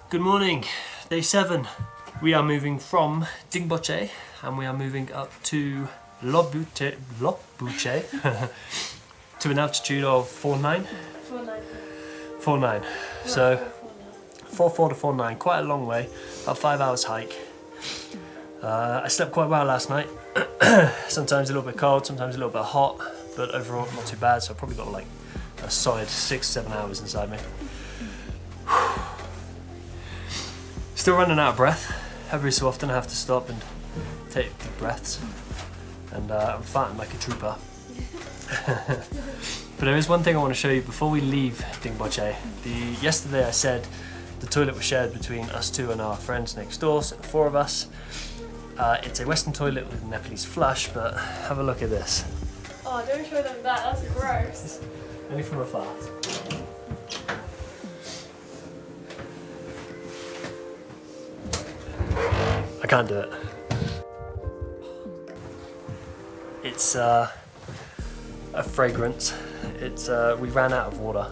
Good morning, day 7. We are moving from Dingboche and we are moving up to Lobouche to an altitude of 4.9? 4.9. So 4.4 to 4.9, quite a long way, about 5 hours hike. I slept quite well last night. Sometimes a little bit cold, sometimes a little bit hot, but overall not too bad, so I've probably got like a solid 6-7 hours inside me. Still running out of breath. Every so often I have to stop and take deep breaths, and I'm farting like a trooper. But there is one thing I want to show you before we leave Dingboche. Yesterday I said the toilet was shared between us two and our friends next door, so the 4 of us. It's a Western toilet with a Nepalese flush, but have a look at this. Oh, don't show them that, that's gross. Only from afar. I can't do it. It's a fragrance. We ran out of water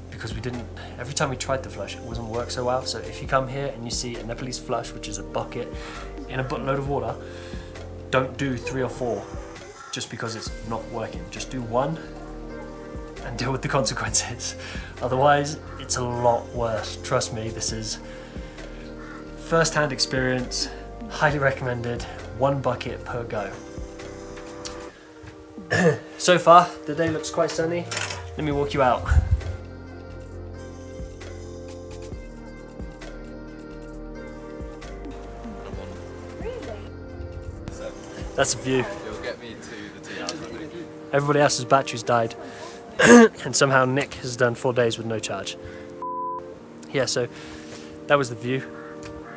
because we didn't. Every time we tried to flush, it wasn't work so well. So if you come here and you see a Nepalese flush, which is a bucket in a load of water, don't do 3 or 4 just because it's not working. Just do 1 and deal with the consequences. Otherwise, it's a lot worse. Trust me, this is first-hand experience, highly recommended, 1 bucket per go. So far, the day looks quite sunny. Let me walk you out. That's a view. You'll get me to the tea house, I think. Everybody else's batteries died, and somehow Nick has done 4 days with no charge. Yeah, so that was the view.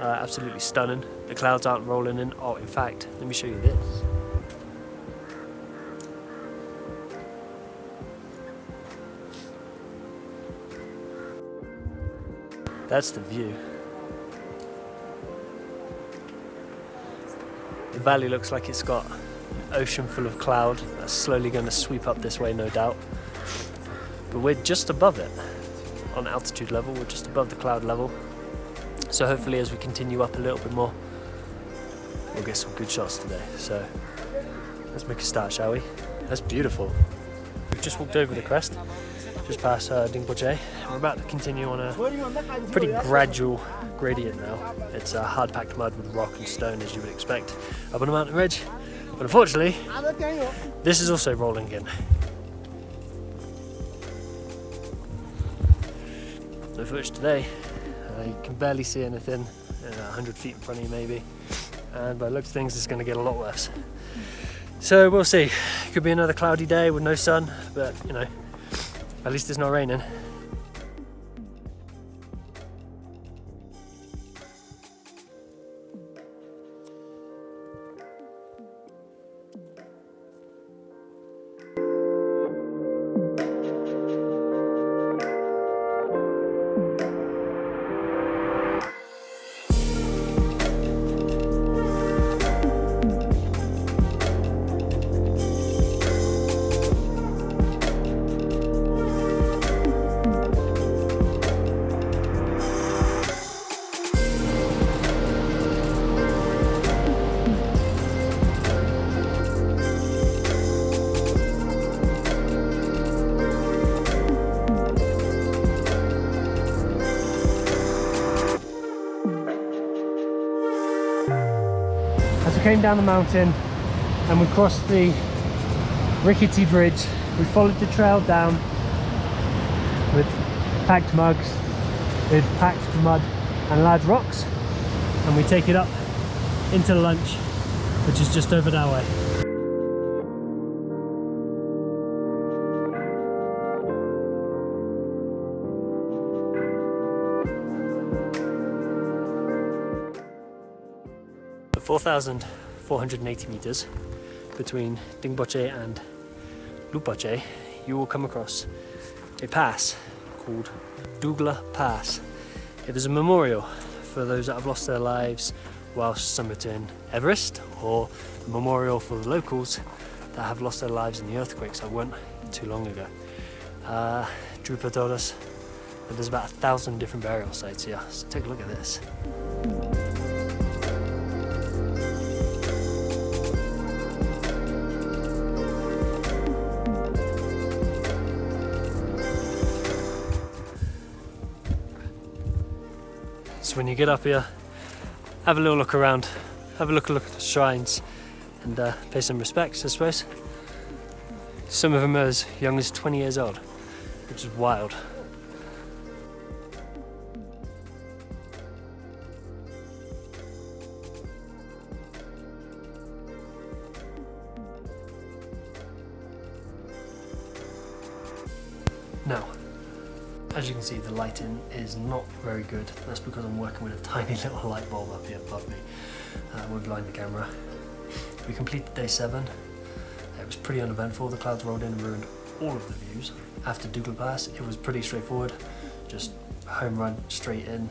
Absolutely stunning. The clouds aren't rolling in. Oh, in fact, let me show you this. That's the view. The valley looks like it's got an ocean full of cloud that's slowly going to sweep up this way, no doubt. But we're just above it. On altitude level, we're just above the cloud level. So hopefully as we continue up a little bit more, we'll get some good shots today. So let's make a start, shall we? That's beautiful. We've just walked over the crest, just past Dingboche. We're about to continue on a pretty gradual gradient now. It's hard-packed mud with rock and stone, as you would expect up on a mountain ridge. But unfortunately, this is also rolling in. No footage today. You can barely see anything, 100 feet in front of you maybe, and by the looks of things it's going to get a lot worse. So we'll see. Could be another cloudy day with no sun, but you know, at least it's not raining. As we came down the mountain and we crossed the rickety bridge, we followed the trail down with packed mugs, with packed mud and large rocks, and we take it up into lunch, which is just over that way. At 4,480 meters between Dingboche and Lobouche, you will come across a pass called Dougla Pass. It is a memorial for those that have lost their lives whilst summiting Everest, or a memorial for the locals that have lost their lives in the earthquakes that weren't too long ago. Drupa told us but there's about 1,000 different burial sites here, so take a look at this. So when you get up here, have a little look around, have a look at the shrines, and pay some respects, I suppose. Some of them are as young as 20 years old, which is wild. Now, as you can see, the lighting is not very good. That's because I'm working with a tiny little light bulb up here above me. We're blind the camera. We completed day 7. It was pretty uneventful. The clouds rolled in and ruined all of the views. After Dougal Pass, it was pretty straightforward. Just home run straight in.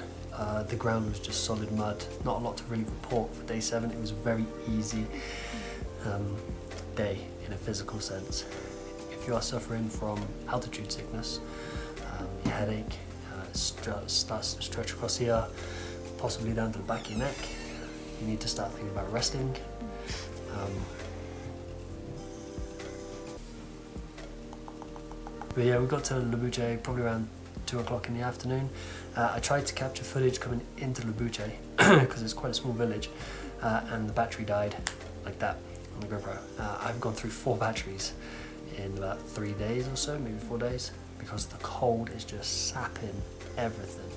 The ground was just solid mud. Not a lot to really report for day 7. It was a very easy day in a physical sense. If you are suffering from altitude sickness, your headache starts to stretch across here, possibly down to the back of your neck, you need to start thinking about resting. But yeah, we got to Lobouche probably around 2 o'clock in the afternoon. I tried to capture footage coming into Lobouche because it's quite a small village, and the battery died like that on the GoPro. I've gone through 4 batteries in about 3 days or so, maybe 4 days, because the cold is just sapping everything.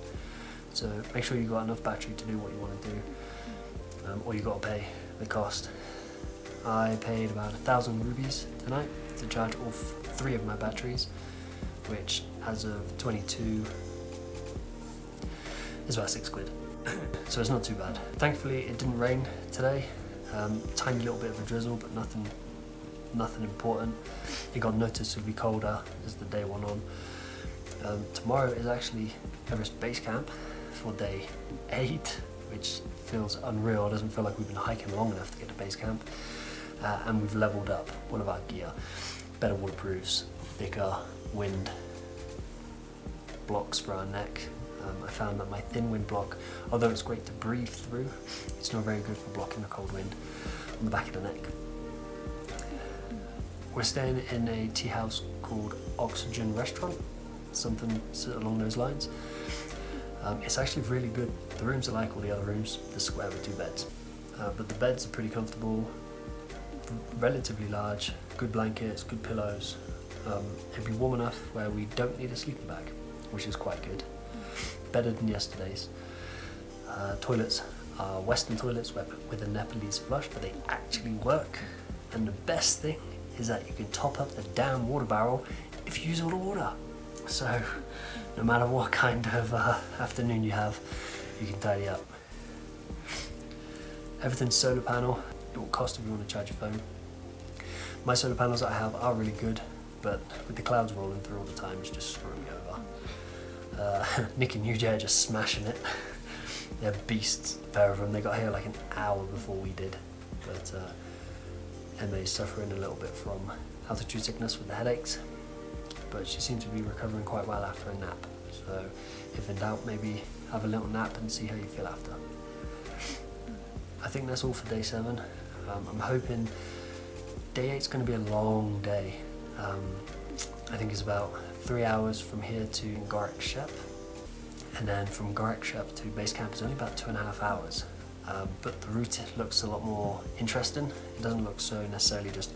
So make sure you've got enough battery to do what you want to do, or you've got to pay the cost. I paid about 1,000 rupees tonight to charge all 3 of my batteries, which as of 22 is about 6 quid. So it's not too bad. Thankfully it didn't rain today. Tiny little bit of a drizzle, but nothing important. It got noticeably colder as the day went on. Tomorrow is actually Everest Base Camp for day 8, which feels unreal. It doesn't feel like we've been hiking long enough to get to base camp. And we've leveled up one of our gear. Better waterproofs, thicker wind blocks for our neck. I found that my thin wind block, although it's great to breathe through, it's not very good for blocking the cold wind on the back of the neck. We're staying in a tea house called Oxygen Restaurant, something along those lines. It's actually really good. The rooms are like all the other rooms, they're square with 2 beds. But the beds are pretty comfortable, relatively large, good blankets, good pillows. It'd be warm enough where we don't need a sleeping bag, which is quite good. Better than yesterday's. Toilets are Western toilets with a Nepalese flush, but they actually work. And the best thing is that you can top up the damn water barrel if you use all the water. So no matter what kind of afternoon you have, you can tidy up. Everything's solar panel. It will cost if you want to charge your phone. My solar panels that I have are really good, but with the clouds rolling through all the time, it's just screwing me over. Nick and UJ are just smashing it. They're beasts, a pair of them. They got here like an hour before we did, but Emma's suffering a little bit from altitude sickness with the headaches, but she seems to be recovering quite well after a nap. So if in doubt, maybe have a little nap and see how you feel after. I think that's all for day 7. I'm hoping day 8's going to be a long day. I think it's about 3 hours from here to Gorak-Shep, and then from Gorak-Shep to base camp is only about 2.5 hours. But the route looks a lot more interesting. It doesn't look so necessarily just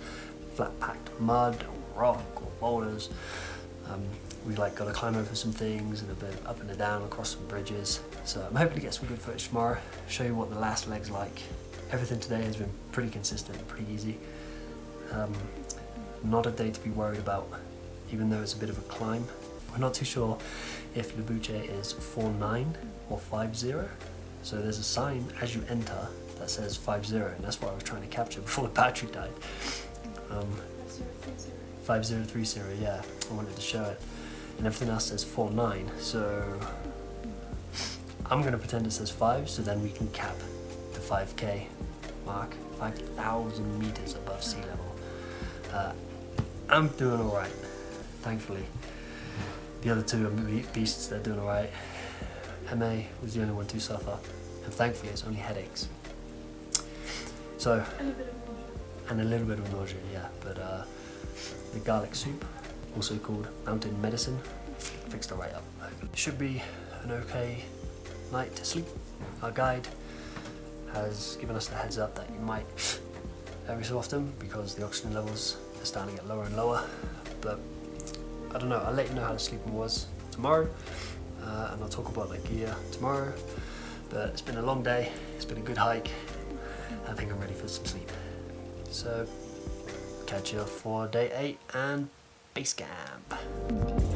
flat packed mud or rock or boulders. We got to climb over some things and a bit up and down across some bridges. So I'm hoping to get some good footage tomorrow, show you what the last leg's like. Everything today has been pretty consistent and pretty easy. Not a day to be worried about, even though it's a bit of a climb. We're not too sure if Lobouche is 4.9 or 5.0. So there's a sign as you enter that says 5.0, and that's what I was trying to capture before the battery died. 5030, yeah, I wanted to show it. And everything else says 4.9, so I'm going to pretend it says 5, so then we can cap the 5k mark, 5,000 meters above sea level. I'm doing alright, thankfully. The other two are beasts, they're doing alright. MA was the only one to suffer, and thankfully it's only headaches. So, And a bit of water. and a little bit of nausea, yeah, but the garlic soup, also called mountain medicine, fixed it right up. It should be an okay night to sleep. Our guide has given us the heads up that you might every so often because the oxygen levels are starting to get lower and lower, but I don't know, I'll let you know how the sleeping was tomorrow, and I'll talk about the gear tomorrow, but it's been a long day, it's been a good hike, I think I'm ready for some sleep. So, catch you for day 8 and base camp.